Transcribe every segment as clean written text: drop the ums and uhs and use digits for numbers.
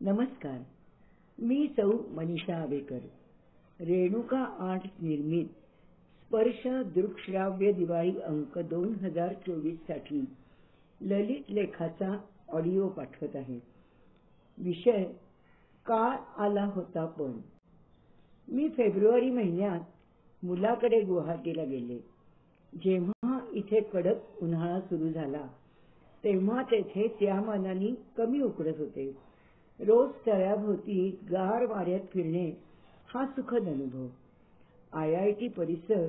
नमस्कार. मी सौ मनीषा आवेकर. रेणुका आर्ट निर्मित स्पर्श दृक्श्राव्य दिवाळी अंक 2024 साठी ललित लेखाचा ऑडिओ पाठवत आहे. विषय काळ आला होता पण. मी फेब्रुवारी महिन्यात मुलाकडे गुवाहाटीला गेले. जेव्हा इथे कडक उन्हाळा सुरू झाला तेव्हा तेथे त्या मानाने कमी उकडत होते. रोज तळ्याभोवती गार वाऱ्यात फिरणे हा सुखद अनुभव. IIT परिसर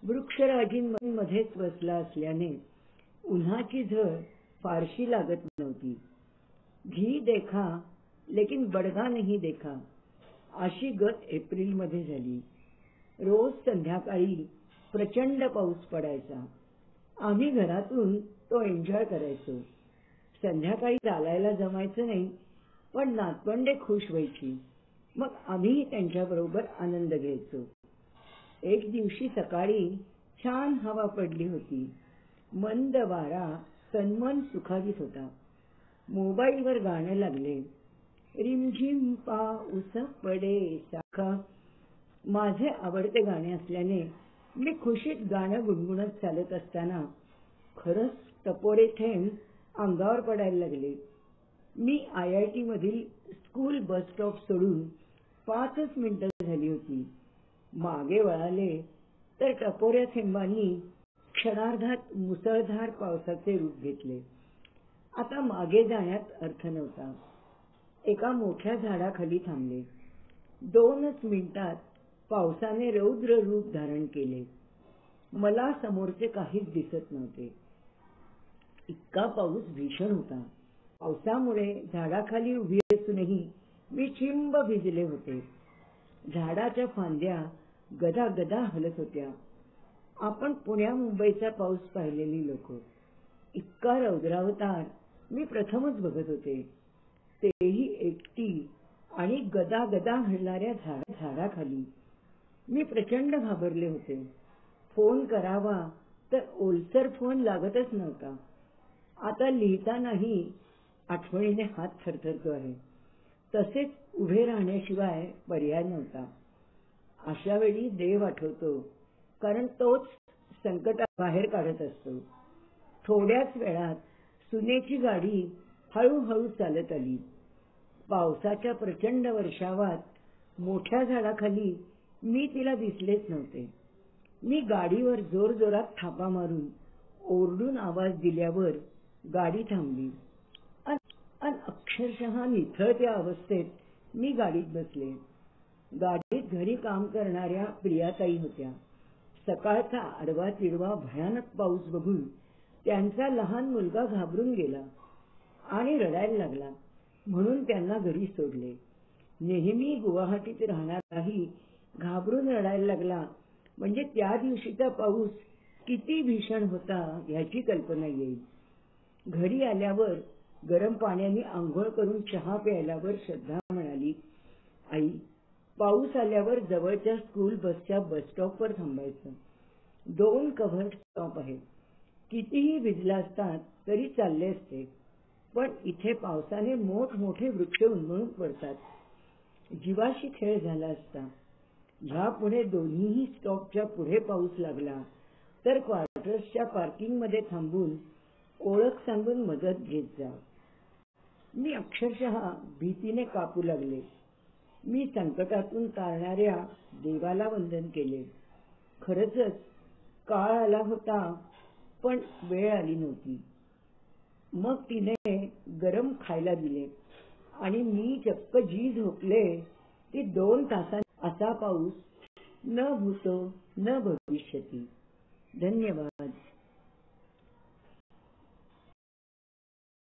वृक्षराजींमध्येच बसला असल्याने उन्हाची झळ फारशी लागत नव्हती. घी देखा लेकिन बडगा नहीं देखा अशी गत एप्रिलमध्ये झाली. रोज संध्याकाळी प्रचंड पाऊस पडायचा. आम्ही घरातून तो एन्जॉय करायचो. संध्याकाळी चालायला जमायचं नाही पण नातवंडे खुश व्हायची. मग आम्ही त्यांच्याबरोबर आनंद घ्यायचो. एक दिवशी सकाळी छान हवा पडली होती. मंद वारा तन्मन सुखावीत होता. मोबाईलवर गाणं लागले. रिमझिम पाऊस पडे साखा. माझे आवडते गाणे असल्याने मी खुशीत गाणं गुणगुणत चालत असताना खरंच टपोरे थेंब अंगावर पडायला लागले. मी IIT मधील स्कूल बस स्टॉप सोडून 5च मिनिटं झाली होती. मागे वळाले तर टपोऱ्या थेंबांनी क्षणार्धात मुसळधार पावसाचे रूप घेतले. आता मागे जाण्यात अर्थ नव्हता. एका मोठ्या झाडाखाली थांबले. 2च मिनिटात पावसाने रौद्र रूप धारण केले. मला समोरचे काहीच दिसत नव्हते. इतका पाऊस भीषण होता. पावसामुळे झाडाखाली उभी असूनही मी चिंब भिजले होते. झाडाच्या फांद्या गदागदा हलत होत्या. आपण पुण्या मुंबईचा पाऊस पाहिलेली लोक. इतका रौद्रावतार मी प्रथमच बघत होते. तेही एकटी आणि गदागदा हलणाऱ्या झाडाखाली. मी प्रचंड घाबरले होते. फोन करावा तर ओलसर फोन लागतच नव्हता. आता लिहितानाही आठवणीने हात थरथरतो आहे. तसेच उभे राहण्याशिवाय पर्याय नव्हता. अशा वेळी देव आठवतो, कारण तोच संकटात बाहेर काढत असतो. थोड्याच वेळात सुनेची गाडी हळूहळू चालत आली. पावसाच्या प्रचंड वर्षावात मोठ्या झाडाखाली मी तिला दिसलेच नव्हते. मी गाडीवर जोरजोरात थापा मारून ओरडून आवाज दिल्यावर गाडी थांबली. अक्षरशः निथळत्या अवस्थेत मी गाडीत बसले. गाडीत घरी काम करणाऱ्या प्रियाताई होत्या. सकाळचा आडवा तिडवा भयानक पाऊस बघून त्यांचा लहान मुलगा घाबरून गेला आणि रडायला लागला. म्हणून त्यांना घरी सोडले. नेहमी गुवाहाटीत राहणाराही घाबरून रडायला लागला म्हणजे त्या दिवशीचा पाऊस किती भीषण होता ह्याची कल्पना येईल. घरी आल्यावर गरम पाण्याने आंघोळ करून चहा प्यायल्यावर श्रद्धा म्हणाली, आई, पाऊस आल्यावर जवळच्या स्कूल बसच्या बस स्टॉपवर थांबायचं. 2 कव्हर्ड स्टॉप आहेत. कितीही भिजला असतात तरी चालले असते. पण इथे पावसाने मोठमोठे वृक्ष उन्मळून पडतात. जीवाशी खेळ झाला असता. ह्या पुढे दोन्हीही स्टॉपच्या पुढे पाऊस लागला तर क्वार्टर्सच्या पार्किंगमध्ये थांबून ओळख सांगून मदत घेत जा. मी अक्षरशः भीतीने कापू लागले. मी संकटातून तारणाऱ्या देवाला वंदन केले. खरंच काळ आला होता पण वेळ आली नव्हती. मग तिने गरम खायला दिले आणि मी चक्क जी झोपले ती 2 तासांनी. असा पाऊस न भूतो न भविष्यती. धन्यवाद.